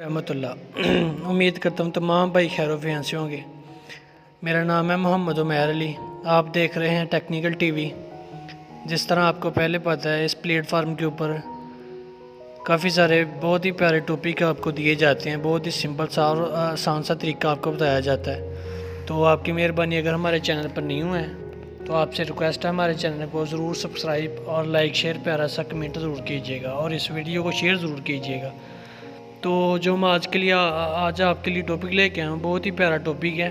रहमतुल्लाह। उम्मीद करता हूँ तमाम भाई खैर वफियांसे होंगे। मेरा नाम है मोहम्मद उमैर अली। आप देख रहे हैं टेक्निकल टीवी। जिस तरह आपको पहले पता है, इस प्लेटफार्म के ऊपर काफ़ी सारे बहुत ही प्यारे टॉपिक आपको दिए जाते हैं। बहुत ही सिंपल सा और आसान सा तरीका आपको बताया जाता है। तो आपकी मेहरबानी, अगर हमारे चैनल पर न्यू है तो आपसे रिक्वेस्ट है, हमारे चैनल को ज़रूर सब्सक्राइब और लाइक शेयर प्यारा सा कमेंट ज़रूर कीजिएगा और इस वीडियो को शेयर ज़रूर कीजिएगा। तो जो हम आज के लिए आज आपके लिए टॉपिक लेके आए हैं, बहुत ही प्यारा टॉपिक है।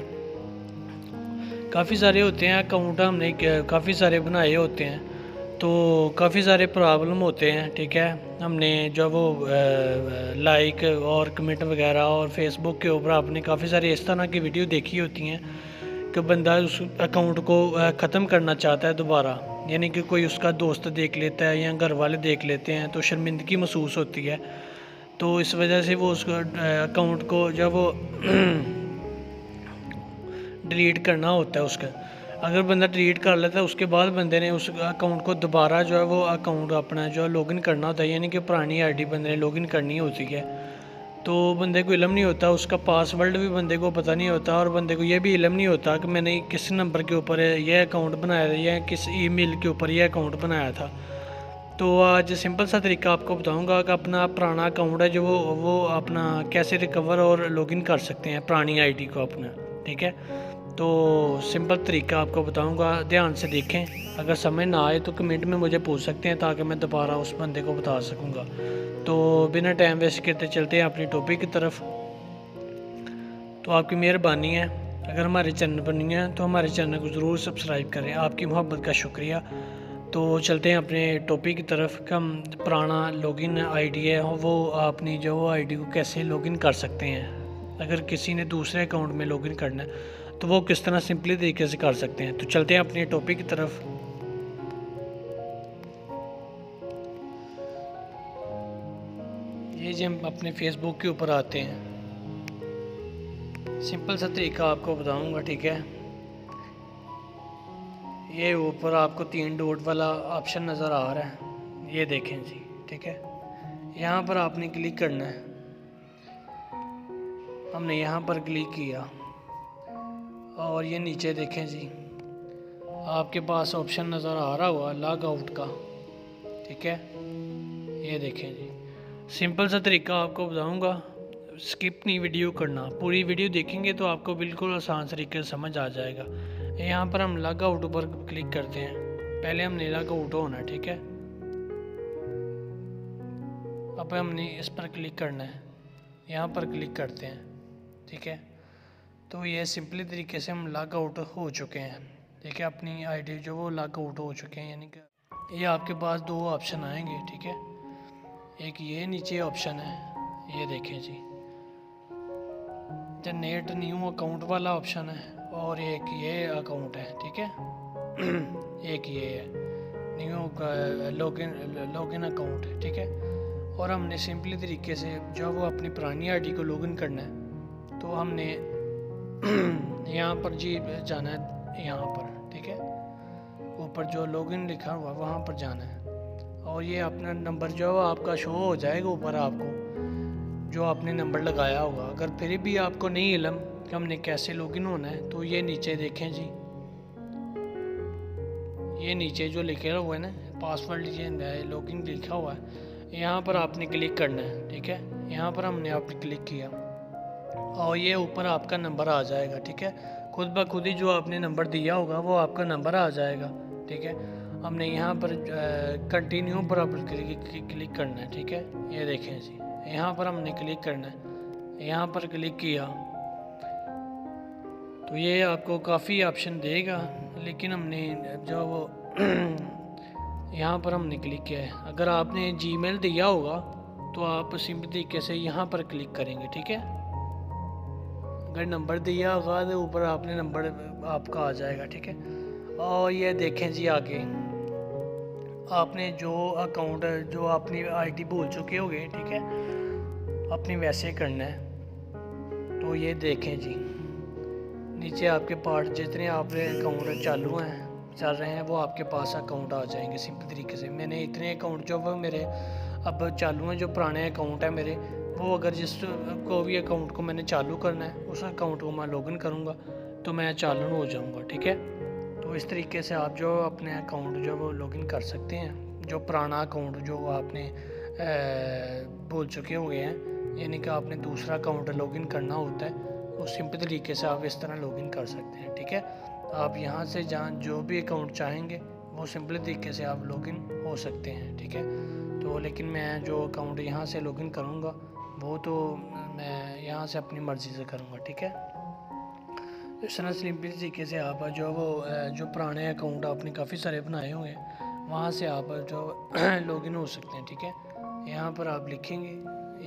काफ़ी सारे होते हैं अकाउंट, हमने काफ़ी सारे बनाए होते हैं, तो काफ़ी सारे प्रॉब्लम होते हैं। ठीक है, हमने जो वो लाइक और कमेंट वगैरह और फेसबुक के ऊपर आपने काफ़ी सारी इस तरह की वीडियो देखी होती हैं कि बंदा उस अकाउंट को ख़त्म करना चाहता है दोबारा, यानी कि कोई उसका दोस्त देख लेता है या घर वाले देख लेते हैं तो शर्मिंदगी महसूस होती है। तो इस वजह से वो उस अकाउंट को जब वो डिलीट करना होता है उसका, अगर बंदा डिलीट कर लेता है उसके बाद बंदे ने उस अकाउंट को दोबारा जो है वो अकाउंट अपना जो है लॉगिन करना होता है, यानी कि पुरानी आईडी बंदे ने लॉगिन करनी होती है। तो बंदे को इल्म नहीं होता, उसका पासवर्ड भी बंदे को पता नहीं होता और बंदे को ये भी इल्म नहीं होता कि मैंने किस नंबर के ऊपर यह अकाउंट बनाया था या किस ईमेल के ऊपर यह अकाउंट बनाया था। तो आज सिंपल सा तरीका आपको बताऊंगा कि अपना पुराना अकाउंट है जो वो अपना कैसे रिकवर और लॉगिन कर सकते हैं पुरानी आईडी को अपना। ठीक है, तो सिंपल तरीका आपको बताऊंगा, ध्यान से देखें। अगर समझ ना आए तो कमेंट में मुझे पूछ सकते हैं ताकि मैं दोबारा उस बंदे को बता सकूंगा। तो बिना टाइम वेस्ट करते चलते हैं अपनी टॉपिक की तरफ। तो आपकी मेहरबानी है, अगर हमारे चैनल पर नहीं है तो हमारे चैनल को ज़रूर सब्सक्राइब करें, आपकी मोहब्बत का शुक्रिया। तो चलते हैं अपने टॉपिक की तरफ कि हम पुराना लॉगिन आईडी है वो अपनी जो आईडी को कैसे लॉगिन कर सकते हैं। अगर किसी ने दूसरे अकाउंट में लॉगिन करना है तो वो किस तरह सिंपली तरीके से कर सकते हैं। तो चलते हैं अपने टॉपिक की तरफ। ये जी हम अपने फेसबुक के ऊपर आते हैं। सिंपल सा तरीका आपको बताऊंगा। ठीक है, ये ऊपर आपको 3 डॉट वाला ऑप्शन नज़र आ रहा है, ये देखें जी। ठीक है, यहाँ पर आपने क्लिक करना है। हमने यहाँ पर क्लिक किया और ये नीचे देखें जी, आपके पास ऑप्शन नज़र आ रहा हुआ लॉग आउट का। ठीक है, ये देखें जी। सिंपल सा तरीका आपको बताऊंगा, स्किप नहीं वीडियो करना, पूरी वीडियो देखेंगे तो आपको बिल्कुल आसान तरीके से समझ आ जाएगा। यहाँ पर हम लॉग आउट पर क्लिक करते हैं। पहले हमने लॉग आउट होना है। ठीक है, अब हमने इस पर क्लिक करना है, यहाँ पर क्लिक करते हैं। ठीक है, तो ये सिंपली तरीके से हम लॉग आउट हो चुके हैं। ठीक है, अपनी आईडी जो वो लॉग आउट हो चुके हैं, यानी कि ये आपके पास 2 ऑप्शन आएंगे। ठीक है, एक ये नीचे ऑप्शन है, ये देखें जी, जनरेट न्यू अकाउंट वाला ऑप्शन है और एक ये अकाउंट है। ठीक है एक ये है न्यू लॉगिन अकाउंट है। ठीक है, और हमने सिंपली तरीके से जो वो अपनी पुरानी आईडी को लॉगिन करना है, तो हमने यहाँ पर जी जाना है, यहाँ पर। ठीक है, ऊपर जो लॉगिन लिखा हुआ वहाँ पर जाना है और ये अपना नंबर जो है आपका शो हो जाएगा ऊपर, आपको जो आपने नंबर लगाया होगा। अगर फिर भी आपको नहीं इल्म कि हमने कैसे लॉगिन होना है, तो ये नीचे देखें जी, ये नीचे जो लिखा हुआ है ना पासवर्ड, ये लॉगिन लिखा हुआ है, यहाँ पर आपने क्लिक करना है। ठीक है, यहाँ पर हमने आपने क्लिक किया और ये ऊपर आपका नंबर आ जाएगा। ठीक है, खुद ब खुद ही जो आपने नंबर दिया होगा वो आपका नंबर आ जाएगा। ठीक है, हमने यहाँ पर कंटिन्यू पर क्लिक करना है। ठीक है, ये देखें जी, यहाँ पर हमने क्लिक करना है, यहाँ पर क्लिक किया तो ये आपको काफ़ी ऑप्शन देगा, लेकिन हमने जो वो यहाँ पर हमने क्लिक किया है। अगर आपने जीमेल दिया होगा तो आप सिंपल तरीके से यहाँ पर क्लिक करेंगे। ठीक है, अगर नंबर दिया होगा तो ऊपर आपने नंबर आपका आ जाएगा। ठीक है, और ये देखें जी, आगे आपने जो अकाउंट जो अपनी आईडी भूल चुके होंगे, ठीक है, अपनी वैसे करना है। तो ये देखें जी, नीचे आपके पास जितने आपके अकाउंट चालू हैं चल रहे हैं वो आपके पास अकाउंट आ जाएंगे। सिंपल तरीके से मैंने इतने अकाउंट जो वो मेरे अब चालू हैं, जो पुराने अकाउंट है मेरे वो अगर जिस को भी अकाउंट को मैंने चालू करना है उस अकाउंट को मैं लॉगिन करूँगा तो मैं चालू हो जाऊँगा, ठीक है। तो इस तरीके से आप जो अपने अकाउंट जो वो लॉगिन कर सकते हैं। जो पुराना अकाउंट जो आपने भूल चुके होंगे हैं, यानी कि आपने दूसरा अकाउंट लॉगिन करना होता है, वो सिंपल तरीके से आप इस तरह लॉगिन कर सकते हैं, ठीक है। आप यहाँ से जहाँ जो भी अकाउंट चाहेंगे वो सिंपल तरीके से आप लॉगिन हो सकते हैं, ठीक है। तो लेकिन मैं जो अकाउंट यहाँ से लॉगिन करूँगा वो तो मैं यहाँ से अपनी मर्ज़ी से करूँगा, ठीक है। इस तरह सिंपल तरीके से आप जो पुराने अकाउंट आपने काफ़ी सारे बनाए हुए हैं वहाँ से आप जो लॉगिन हो सकते हैं, ठीक है। यहाँ पर आप लिखेंगे,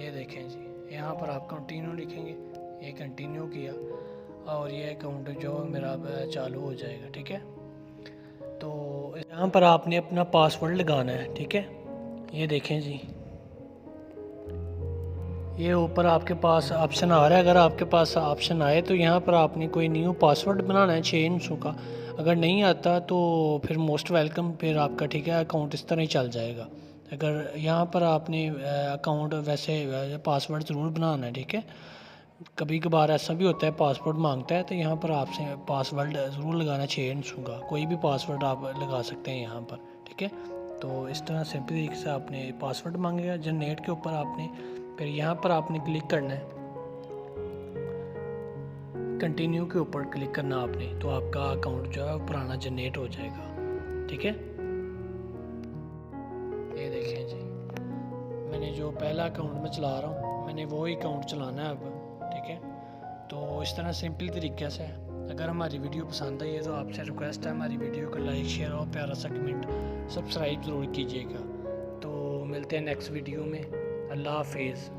ये देखें जी, यहाँ पर आप कंटिन्यू लिखेंगे, ये कंटिन्यू किया और ये अकाउंट जो मेरा चालू हो जाएगा, ठीक है। तो यहाँ पर आपने अपना पासवर्ड लगाना है, ठीक है। ये देखें जी, ये ऊपर आपके पास ऑप्शन आ रहा है। अगर आपके पास ऑप्शन आए तो यहाँ पर आपने कोई न्यू पासवर्ड बनाना है 6 अंकों का। अगर नहीं आता तो फिर मोस्ट वेलकम, फिर आपका ठीक है अकाउंट इस तरह ही चल जाएगा। अगर यहाँ पर आपने अकाउंट वैसे पासवर्ड ज़रूर बनाना है, ठीक है। कभी कभार ऐसा भी होता है पासवर्ड मांगता है, तो यहाँ पर आपसे पासवर्ड ज़रूर लगाना 6 अंकों का। कोई भी पासवर्ड आप लगा सकते हैं यहाँ पर, ठीक है। तो इस तरह सिंपल तरीके से आपने पासवर्ड मांगेगा, जनरेट के ऊपर आपने फिर यहाँ पर आपने क्लिक करना है, कंटिन्यू के ऊपर क्लिक करना आपने, तो आपका अकाउंट जो है पुराना जनरेट हो जाएगा, ठीक है। ये देखें जी, मैंने जो पहला अकाउंट मैं चला रहा हूँ मैंने वो ही अकाउंट चलाना है अब, ठीक है। तो इस तरह सिंपल तरीके से अगर हमारी वीडियो पसंद आई है तो आपसे रिक्वेस्ट है हमारी वीडियो को लाइक शेयर और प्यारा सा कमेंट सब्सक्राइब ज़रूर कीजिएगा। तो मिलते हैं नेक्स्ट वीडियो में। अल्लाह हाफिज़।